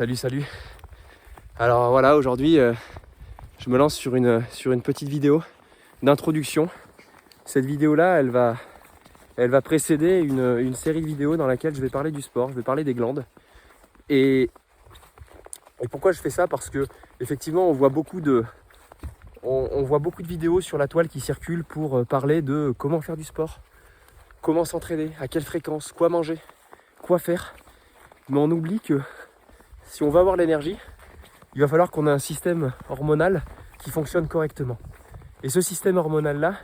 Salut. Alors voilà, aujourd'hui, je me lance sur une petite vidéo d'introduction. Cette vidéo-là, elle va précéder une série de vidéos dans laquelle je vais parler du sport, je vais parler des glandes. Et pourquoi je fais ça? Parce que effectivement, on voit beaucoup de vidéos sur la toile qui circulent pour parler de comment faire du sport, comment s'entraîner, à quelle fréquence, quoi manger, quoi faire. Mais on oublie que si on veut avoir l'énergie, il va falloir qu'on ait un système hormonal qui fonctionne correctement. Et ce système hormonal-là,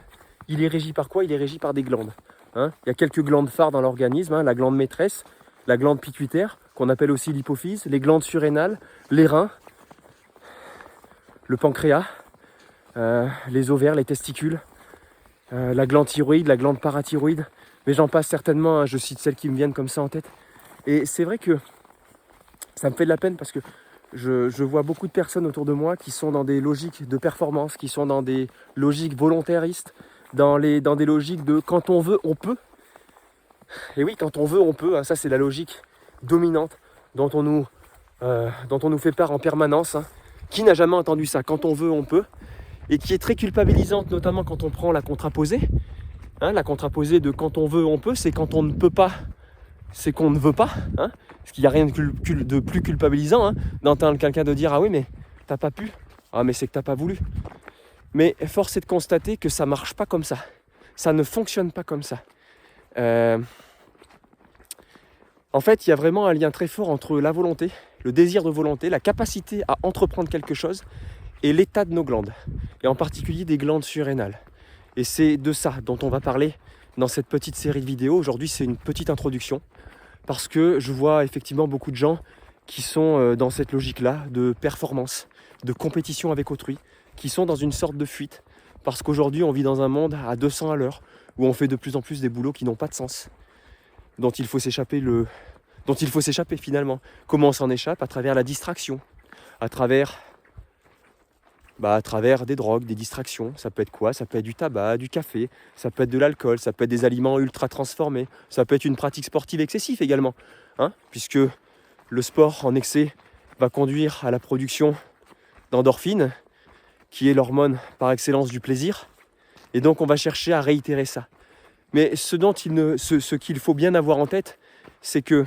il est régi par quoi? Il est régi par des glandes. Il y a quelques glandes phares dans l'organisme, la glande maîtresse, la glande pituitaire, qu'on appelle aussi l'hypophyse, les glandes surrénales, les reins, le pancréas, les ovaires, les testicules, la glande thyroïde, la glande parathyroïde, mais j'en passe certainement, je cite celles qui me viennent comme ça en tête. Et c'est vrai que ça me fait de la peine parce que je vois beaucoup de personnes autour de moi qui sont dans des logiques de performance, qui sont dans des logiques volontaristes, dans des logiques de quand on veut, on peut. Et oui, quand on veut, on peut. Ça, c'est la logique dominante dont on nous fait part en permanence. Qui n'a jamais entendu ça? Quand on veut, on peut. Et qui est très culpabilisante, notamment quand on prend la contraposée. La contraposée de quand on veut, on peut, c'est quand on ne peut pas, c'est qu'on ne veut pas. Parce qu'il n'y a rien de plus culpabilisant d'entendre quelqu'un de dire « Ah oui, mais t'as pas pu. Ah, mais c'est que t'as pas voulu. » Mais force est de constater que ça ne marche pas comme ça. Ça ne fonctionne pas comme ça. En fait, il y a vraiment un lien très fort entre la volonté, le désir de volonté, la capacité à entreprendre quelque chose et l'état de nos glandes. Et en particulier des glandes surrénales. Et c'est de ça dont on va parler dans cette petite série de vidéos. Aujourd'hui, c'est une petite introduction. Parce que je vois effectivement beaucoup de gens qui sont dans cette logique-là de performance, de compétition avec autrui, qui sont dans une sorte de fuite. Parce qu'aujourd'hui, on vit dans un monde à 200 à l'heure, où on fait de plus en plus des boulots qui n'ont pas de sens, dont il faut s'échapper finalement. Comment on s'en échappe? À travers la distraction, à travers des drogues, des distractions. Ça peut être quoi? Ça peut être du tabac, du café, ça peut être de l'alcool, ça peut être des aliments ultra transformés, ça peut être une pratique sportive excessive également, puisque le sport en excès va conduire à la production d'endorphine, qui est l'hormone par excellence du plaisir, et donc on va chercher à réitérer ça. Mais ce qu'il faut bien avoir en tête, c'est que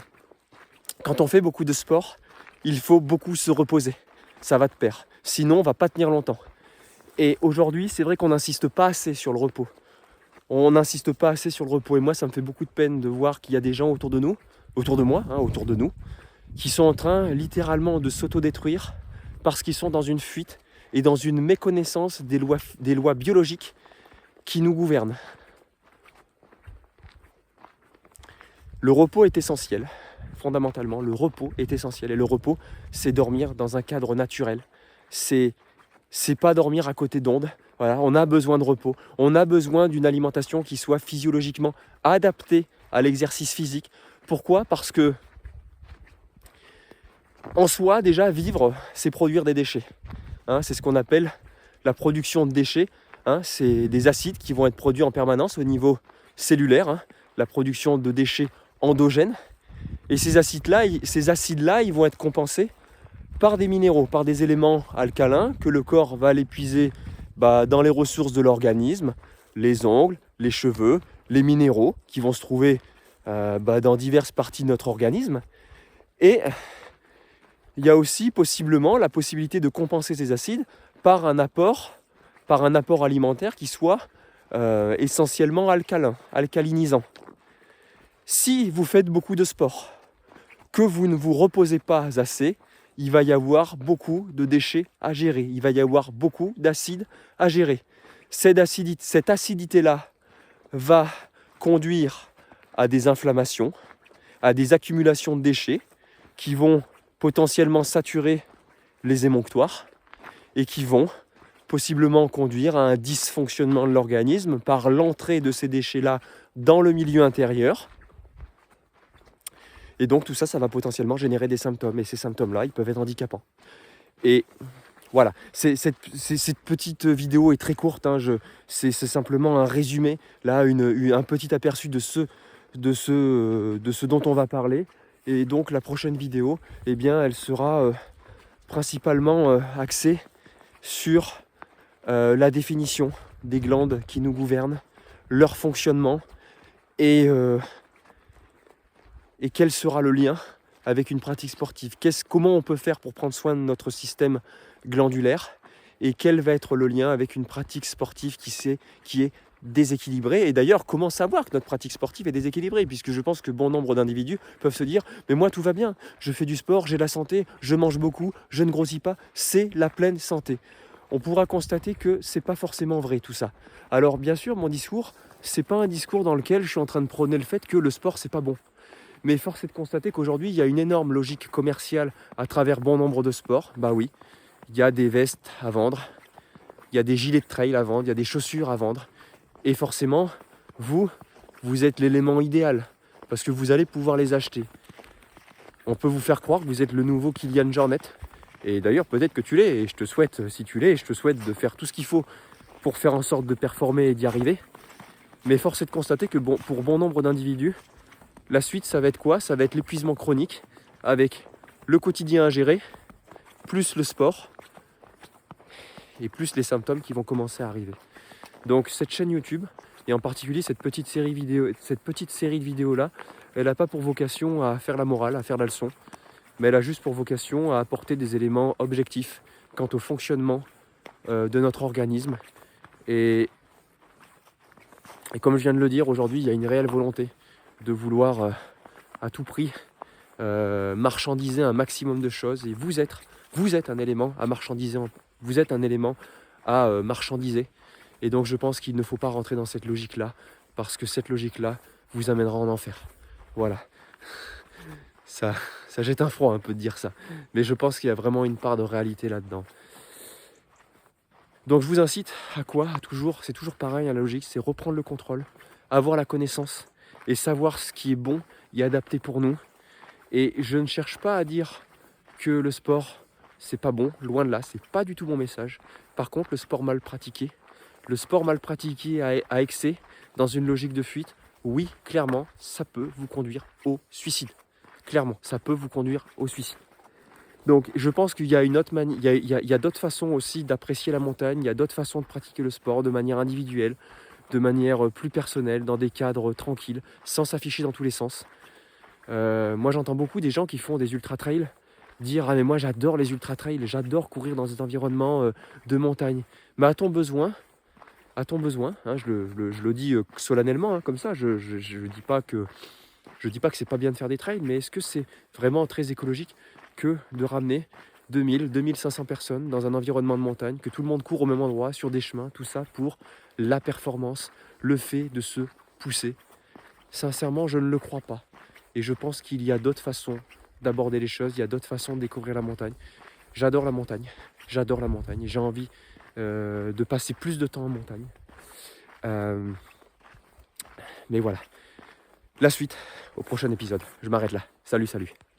quand on fait beaucoup de sport, il faut beaucoup se reposer. Ça va de pair. Sinon, on ne va pas tenir longtemps. Et aujourd'hui, c'est vrai qu'on n'insiste pas assez sur le repos. On n'insiste pas assez sur le repos. Et moi, ça me fait beaucoup de peine de voir qu'il y a des gens autour de nous, autour de moi, autour de nous, qui sont en train littéralement de s'autodétruire parce qu'ils sont dans une fuite et dans une méconnaissance des lois biologiques qui nous gouvernent. Le repos est essentiel. Fondamentalement, le repos est essentiel. Et le repos, c'est dormir dans un cadre naturel. C'est pas dormir à côté d'ondes. Voilà, on a besoin de repos. On a besoin d'une alimentation qui soit physiologiquement adaptée à l'exercice physique. Pourquoi? Parce que, en soi, déjà, vivre, c'est produire des déchets. C'est ce qu'on appelle la production de déchets. C'est des acides qui vont être produits en permanence au niveau cellulaire. La production de déchets endogènes. Et ces acides-là, ils vont être compensés par des minéraux, par des éléments alcalins que le corps va aller puiser dans les ressources de l'organisme, les ongles, les cheveux, les minéraux qui vont se trouver dans diverses parties de notre organisme. Et il y a aussi possiblement la possibilité de compenser ces acides par un apport alimentaire qui soit essentiellement alcalinisant. Si vous faites beaucoup de sport, que vous ne vous reposez pas assez, il va y avoir beaucoup de déchets à gérer. Il va y avoir beaucoup d'acides à gérer. Cette acidité-là va conduire à des inflammations, à des accumulations de déchets qui vont potentiellement saturer les émonctoires et qui vont possiblement conduire à un dysfonctionnement de l'organisme par l'entrée de ces déchets-là dans le milieu intérieur. Et donc tout ça, ça va potentiellement générer des symptômes. Et ces symptômes-là, ils peuvent être handicapants. Et voilà, cette petite vidéo est très courte. C'est simplement un résumé, là, un petit aperçu de ce dont on va parler. Et donc la prochaine vidéo, eh bien, elle sera principalement axée sur la définition des glandes qui nous gouvernent, leur fonctionnement et quel sera le lien avec une pratique sportive. Comment on peut faire pour prendre soin de notre système glandulaire et quel va être le lien avec une pratique sportive qui est déséquilibrée. Et d'ailleurs, comment savoir que notre pratique sportive est déséquilibrée, puisque je pense que bon nombre d'individus peuvent se dire « mais moi tout va bien, je fais du sport, j'ai la santé, je mange beaucoup, je ne grossis pas, c'est la pleine santé ». On pourra constater que c'est pas forcément vrai tout ça. Alors bien sûr, mon discours, c'est pas un discours dans lequel je suis en train de prôner le fait que le sport c'est pas bon. Mais force est de constater qu'aujourd'hui, il y a une énorme logique commerciale à travers bon nombre de sports. Bah oui, il y a des vestes à vendre, il y a des gilets de trail à vendre, il y a des chaussures à vendre. Et forcément, vous êtes l'élément idéal parce que vous allez pouvoir les acheter. On peut vous faire croire que vous êtes le nouveau Kylian Jornet. Et d'ailleurs, peut-être que tu l'es, et je te souhaite, si tu l'es, je te souhaite de faire tout ce qu'il faut pour faire en sorte de performer et d'y arriver. Mais force est de constater que pour bon nombre d'individus, la suite, ça va être quoi? Ça va être l'épuisement chronique avec le quotidien à gérer, plus le sport et plus les symptômes qui vont commencer à arriver. Donc cette chaîne YouTube, et en particulier cette petite série de vidéos-là, elle n'a pas pour vocation à faire la morale, à faire la leçon, mais elle a juste pour vocation à apporter des éléments objectifs quant au fonctionnement de notre organisme. Et comme je viens de le dire, aujourd'hui, il y a une réelle volonté de vouloir à tout prix marchandiser un maximum de choses. Et vous êtes un élément à marchandiser. Vous êtes un élément à marchandiser. Et donc je pense qu'il ne faut pas rentrer dans cette logique-là, parce que cette logique-là vous amènera en enfer. Voilà. Ça jette un froid un peu de dire ça. Mais je pense qu'il y a vraiment une part de réalité là-dedans. Donc je vous incite à quoi? C'est toujours pareil, la logique, c'est reprendre le contrôle, avoir la connaissance et savoir ce qui est bon et adapté pour nous. Et je ne cherche pas à dire que le sport, c'est pas bon, loin de là, c'est pas du tout mon message. Par contre, le sport mal pratiqué à excès, dans une logique de fuite, oui, clairement, ça peut vous conduire au suicide. Clairement, ça peut vous conduire au suicide. Donc je pense qu'il y a il y a d'autres façons aussi d'apprécier la montagne, il y a d'autres façons de pratiquer le sport de manière individuelle, de manière plus personnelle, dans des cadres tranquilles, sans s'afficher dans tous les sens. Moi j'entends beaucoup des gens qui font des ultra-trails dire « Ah mais moi j'adore les ultra-trails, j'adore courir dans des environnements de montagne ». Mais a-t-on besoin, je le dis solennellement, comme ça, je dis pas que c'est pas bien de faire des trails, mais est-ce que c'est vraiment très écologique que de ramener 2500 personnes dans un environnement de montagne, que tout le monde court au même endroit, sur des chemins, tout ça pour la performance, le fait de se pousser? Sincèrement, je ne le crois pas. Et je pense qu'il y a d'autres façons d'aborder les choses, il y a d'autres façons de découvrir la montagne. J'adore la montagne, j'ai envie de passer plus de temps en montagne. Mais voilà, la suite au prochain épisode. Je m'arrête là. Salut.